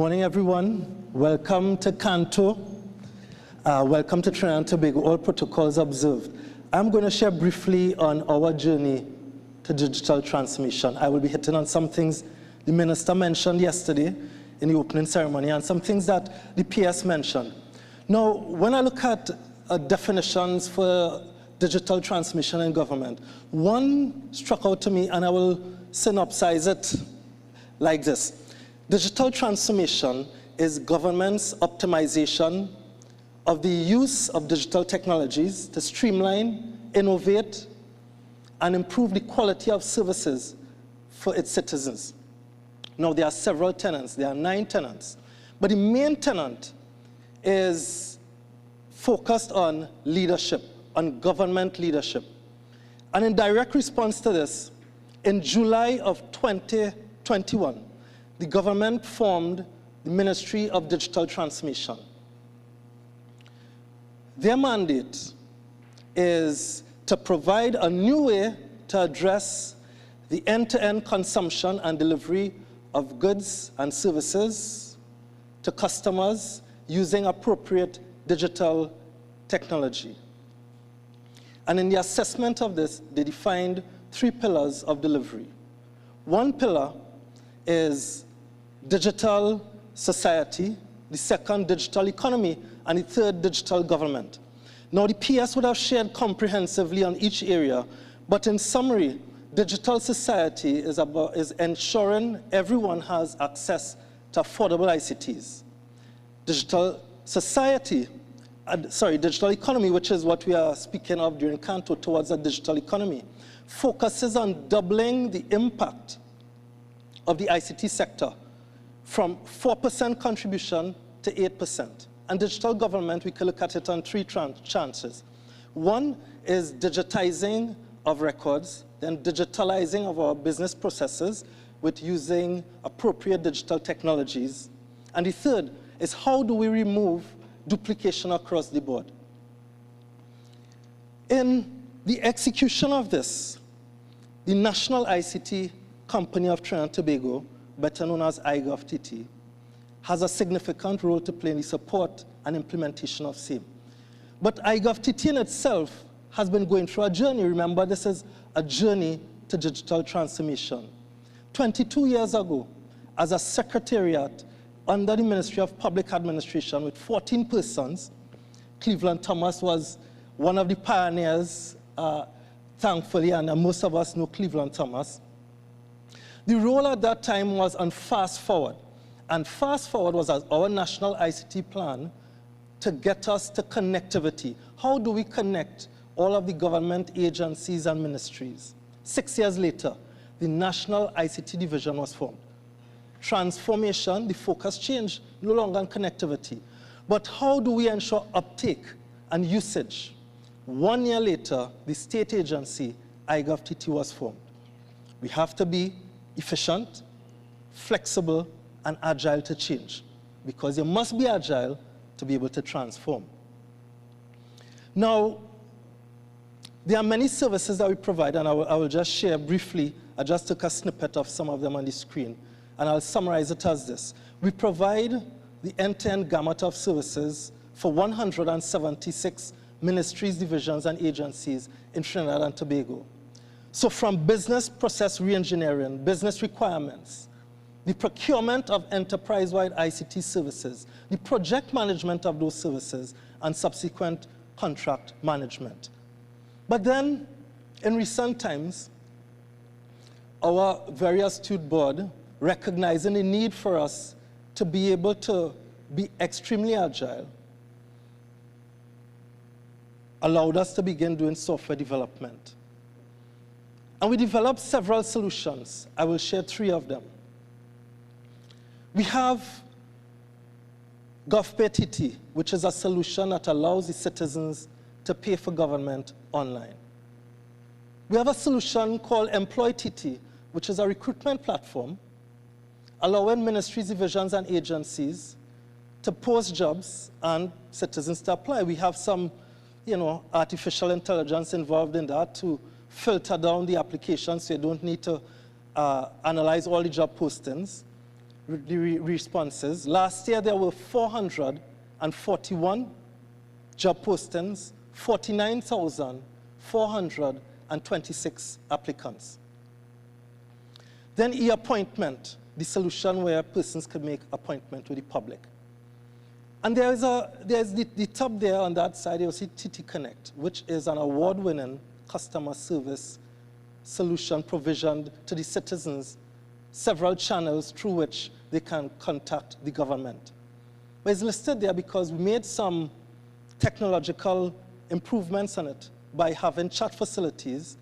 Morning, everyone. Welcome to CANTO. Welcome to Trinidad and Tobago. All protocols observed. I'm going to share briefly on our journey to digital transformation. I will be hitting on some things the minister mentioned yesterday in the opening ceremony and some things that the PS mentioned. Now, when I look at definitions for digital transformation in government, one struck out to me, and I will synopsize it like this. Digital transformation is government's optimization of the use of digital technologies to streamline, innovate, and improve the quality of services for its citizens. Now, there are several tenets. There are 9 tenets. But the main tenet is focused on leadership, on government leadership. And in direct response to this, in July of 2021, the government formed the Ministry of Digital Transformation. Their mandate is to provide a new way to address the end-to-end consumption and delivery of goods and services to customers using appropriate digital technology. And in the assessment of this, they defined 3 pillars of delivery. One pillar is digital society, the second, digital economy, and the third, digital government. Now, the PS would have shared comprehensively on each area, but in summary, digital society is ensuring everyone has access to affordable ICTs. Digital society, digital economy, which is what we are speaking of during CANTO towards a digital economy, focuses on doubling the impact of the ICT sector from 4% contribution to 8%. And digital government, we can look at it on 3 chances. One is digitizing of records, then digitalizing of our business processes with using appropriate digital technologies. And the third is how do we remove duplication across the board. In the execution of this, the National ICT Company of Trinidad and Tobago, better known as iGovTT, has a significant role to play in the support and implementation of same. But iGovTT in itself has been going through a journey. Remember, this is a journey to digital transformation. 22 years ago, as a secretariat under the Ministry of Public Administration with 14 persons, Cleveland Thomas was one of the pioneers, thankfully, and most of us know Cleveland Thomas. The role at that time was on Fast Forward. And Fast Forward was our national ICT plan to get us to connectivity. How do we connect all of the government agencies and ministries? 6 years later, the National ICT Division was formed. Transformation, the focus changed, no longer on connectivity. But how do we ensure uptake and usage? 1 year later, the state agency, iGovTT, was formed. We have to be efficient, flexible, and agile to change, because you must be agile to be able to transform. Now, there are many services that we provide, and I will just share briefly. I just took a snippet of some of them on the screen, and I'll summarize it as this. We provide the end-to-end gamut of services for 176 ministries, divisions, and agencies in Trinidad and Tobago. So from business process reengineering, business requirements, the procurement of enterprise-wide ICT services, the project management of those services, and subsequent contract management. But then, in recent times, our very astute board, recognizing the need for us to be able to be extremely agile, allowed us to begin doing software development. And we developed several solutions. I will share 3 of them. We have GovTT's, which is a solution that allows the citizens to pay for government online. We have a solution called EmployTT, which is a recruitment platform allowing ministries, divisions, and agencies to post jobs and citizens to apply. We have some, artificial intelligence involved in that to filter down the applications so you don't need to analyze all the job postings. responses. Last year, there were 441 job postings, 49,426 applicants. Then e-appointment, the solution where persons can make appointment with the public. And there's the top there on that side, you'll see TT Connect, which is an award-winning customer service solution provisioned to the citizens, several channels through which they can contact the government. But it's listed there because we made some technological improvements on it by having chat facilities,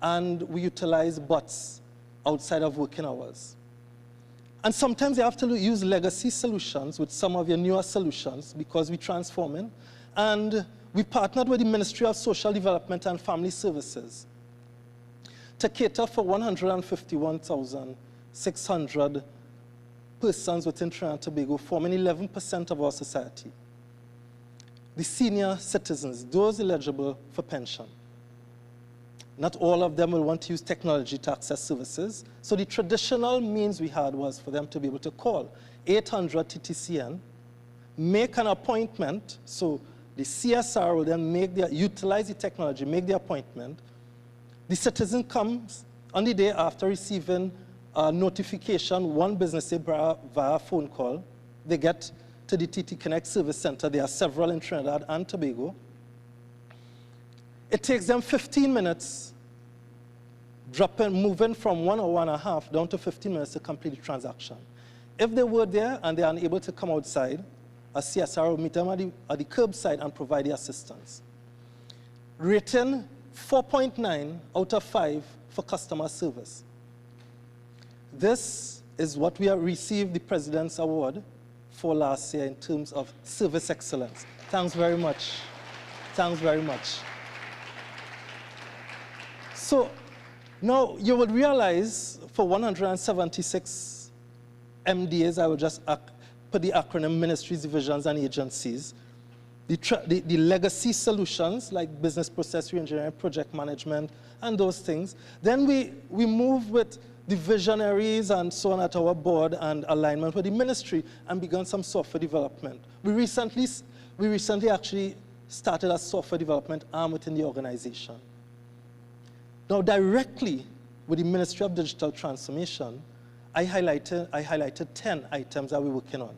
and we utilize bots outside of working hours. And sometimes you have to use legacy solutions with some of your newer solutions because we're transforming. And we partnered with the Ministry of Social Development and Family Services to cater for 151,600 persons within Trinidad and Tobago, forming 11% of our society. The senior citizens, those eligible for pension. Not all of them will want to use technology to access services. So the traditional means we had was for them to be able to call 800 TTCN, make an appointment. So the CSR will then utilize the technology, make the appointment. The citizen comes on the day after receiving a notification, one business day via phone call. They get to the TT Connect Service Center. There are several in Trinidad and Tobago. It takes them 15 minutes, moving from 1 hour and a half down to 15 minutes to complete the transaction. If they were there and they are unable to come outside, a CSR will meet them at the curbside and provide the assistance. Rating 4.9 out of 5 for customer service. This is what we have received the President's Award for last year in terms of service excellence. Thanks very much. Thanks very much. So now you would realize for 176 MDAs, I will just put the acronym ministries, divisions, and agencies, the legacy solutions like business process reengineering, project management, and those things. Then we move with the visionaries and so on at our board and alignment with the ministry and began some software development. We recently actually started a software development arm within the organization. Now, directly with the Ministry of Digital Transformation, I highlighted 10 items that we're working on.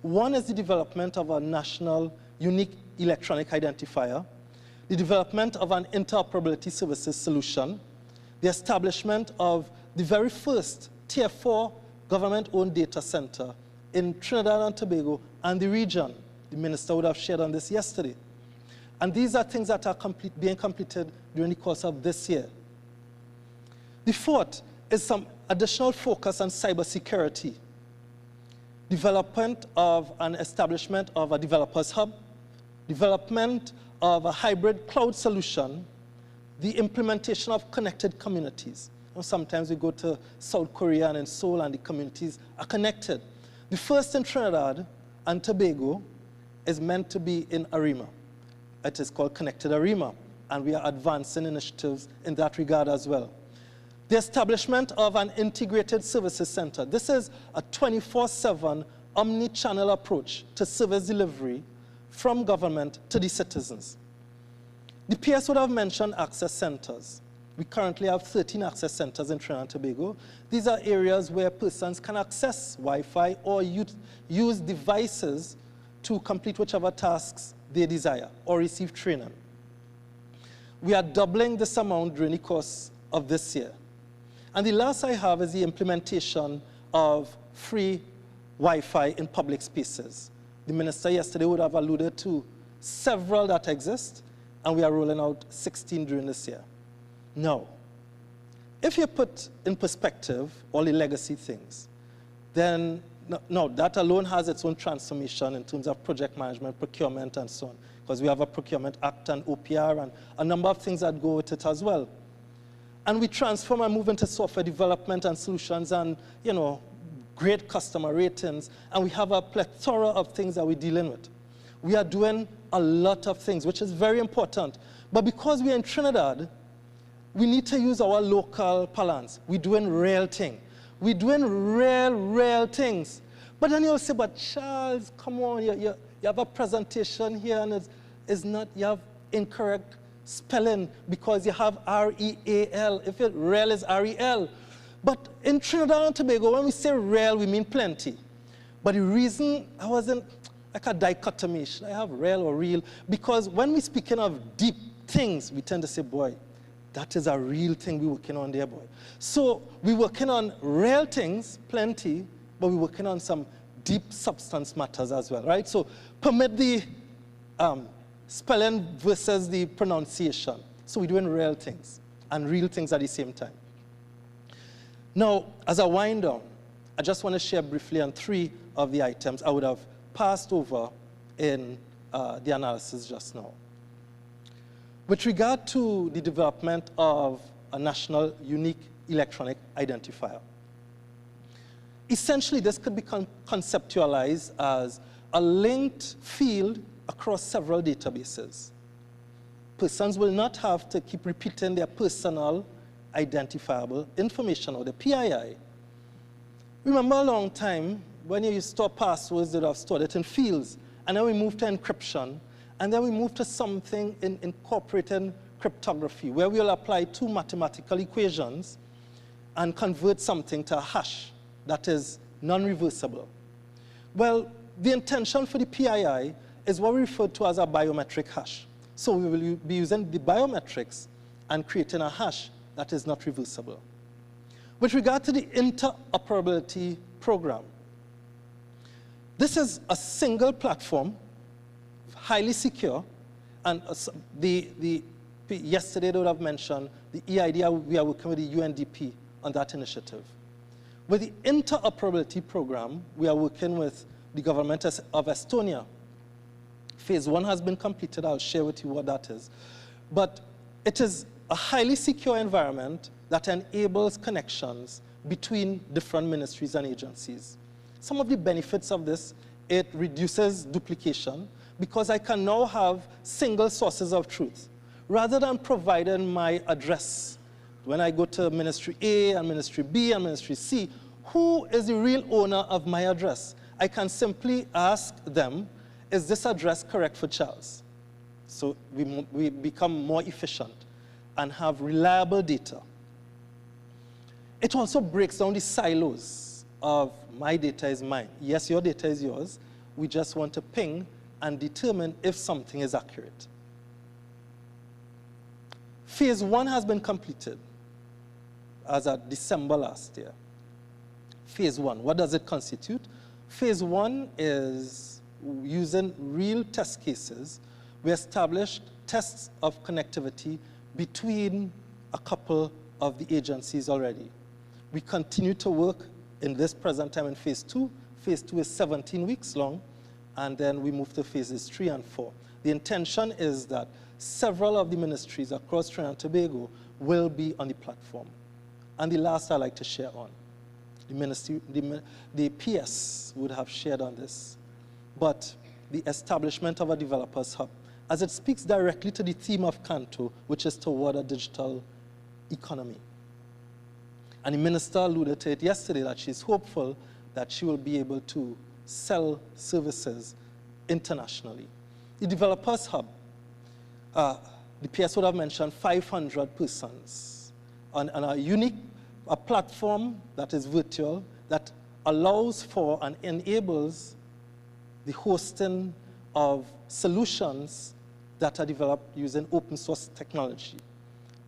One is the development of a national unique electronic identifier, the development of an interoperability services solution, the establishment of the very first Tier 4 government-owned data center in Trinidad and Tobago and the region. The minister would have shared on this yesterday. And these are things that are being completed during the course of this year. The fourth is some additional focus on cybersecurity. Development of an establishment of a developers hub, development of a hybrid cloud solution, the implementation of connected communities. Sometimes we go to South Korea and in Seoul and the communities are connected. The first in Trinidad and Tobago is meant to be in Arima. It is called Connected Arima, and we are advancing initiatives in that regard as well. The establishment of an integrated services center. This is a 24/7 omni-channel approach to service delivery from government to the citizens. The PS would have mentioned access centers. We currently have 13 access centers in Trinidad and Tobago. These are areas where persons can access Wi-Fi or use devices to complete whichever tasks they desire or receive training. We are doubling this amount during the course of this year. And the last I have is the implementation of free Wi-Fi in public spaces. The minister yesterday would have alluded to several that exist, and we are rolling out 16 during this year. Now, if you put in perspective all the legacy things, then no, that alone has its own transformation in terms of project management, procurement, and so on, because we have a Procurement Act and OPR and a number of things that go with it as well. And we transform and move into software development and solutions and, great customer ratings, and we have a plethora of things that we're dealing with. We are doing a lot of things, which is very important. But because we're in Trinidad, we need to use our local parlance. We're doing real thing. We're doing real things. But then you'll say, but Charles, come on, you have a presentation here and it's not, you have incorrect spelling because you have R-E-A-L. If it real is R-E-L. But in Trinidad and Tobago, when we say real, we mean plenty. But the reason I wasn't like a dichotomy, should I have real or real? Because when we're speaking of deep things, we tend to say, boy, that is a real thing we're working on there, boy. So we're working on real things, plenty, but we're working on some deep substance matters as well, right? So permit the spelling versus the pronunciation. So we're doing real things and real things at the same time. Now, as a wind down, I just want to share briefly on 3 of the items I would have passed over in the analysis just now. With regard to the development of a national unique electronic identifier, essentially this could be conceptualized as a linked field across several databases. Persons will not have to keep repeating their personal identifiable information, or the PII. Remember a long time when you store passwords, that have stored it in fields, and then we moved to encryption, and then we moved to something in incorporating cryptography, where we'll apply 2 mathematical equations and convert something to a hash that is non-reversible. Well, the intention for the PII is what we refer to as a biometric hash. So we will be using the biometrics and creating a hash that is not reversible. With regard to the interoperability program, this is a single platform, highly secure, and yesterday they would have mentioned the EID, we are working with the UNDP on that initiative. With the interoperability program, we are working with the government of Estonia. Phase 1 has been completed. I'll share with you what that is. But it is a highly secure environment that enables connections between different ministries and agencies. Some of the benefits of this, it reduces duplication because I can now have single sources of truth. Rather than providing my address, when I go to Ministry A and Ministry B and Ministry C, who is the real owner of my address? I can simply ask them, is this address correct for Charles? So we become more efficient and have reliable data. It also breaks down the silos of my data is mine. Yes, your data is yours. We just want to ping and determine if something is accurate. Phase 1 has been completed as of December last year. Phase 1, what does it constitute? Phase 1 is using real test cases. We established tests of connectivity between a couple of the agencies already. We continue to work in this present time in Phase 2. Phase 2 is 17 weeks long, and then we move to Phases 3 and 4. The intention is that several of the ministries across Trinidad and Tobago will be on the platform. And the last I'd like to share on, the PS would have shared on this, but the establishment of a developers hub, as it speaks directly to the theme of CANTO, which is toward a digital economy. And the minister alluded to it yesterday that she's hopeful that she will be able to sell services internationally. The developers hub, the PS would have mentioned 500 persons on a platform that is virtual, that allows for and enables the hosting of solutions that are developed using open source technology.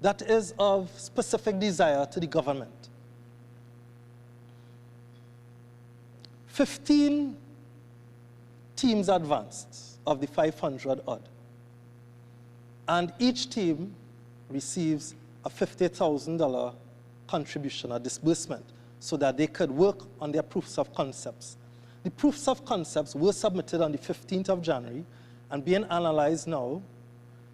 That is of specific desire to the government. 15 teams advanced of the 500 odd. And each team receives a $50,000 contribution or disbursement so that they could work on their proofs of concepts. The proofs of concepts were submitted on the 15th of January and being analyzed now.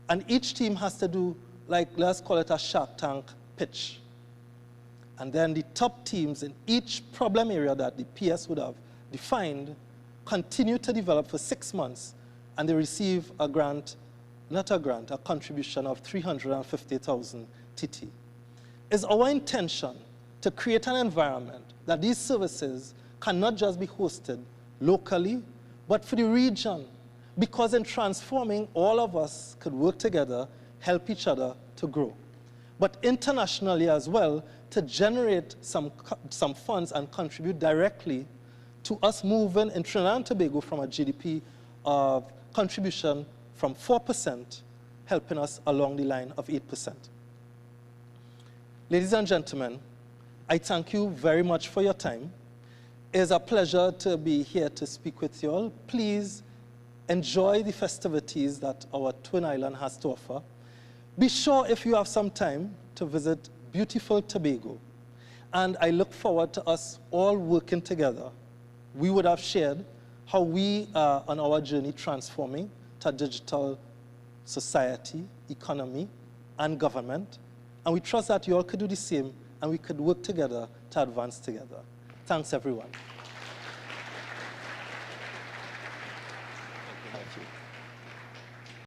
And each team has to do, like, let's call it a Shark Tank pitch. And then the top teams in each problem area that the PS would have defined continue to develop for 6 months, and they receive a grant, not a grant, a contribution of 350,000 TT. It's our intention to create an environment that these services cannot just be hosted locally, but for the region, because in transforming, all of us could work together, help each other to grow. But internationally as well, to generate some funds and contribute directly to us moving in Trinidad and Tobago from a GDP of contribution from 4%, helping us along the line of 8%. Ladies and gentlemen, I thank you very much for your time. It is a pleasure to be here to speak with you all. Please enjoy the festivities that our Twin Island has to offer. Be sure, if you have some time, to visit beautiful Tobago. And I look forward to us all working together. We would have shared how we are on our journey transforming to a digital society, economy, and government. And we trust that you all could do the same, and we could work together to advance together. Thanks, everyone. Thank you.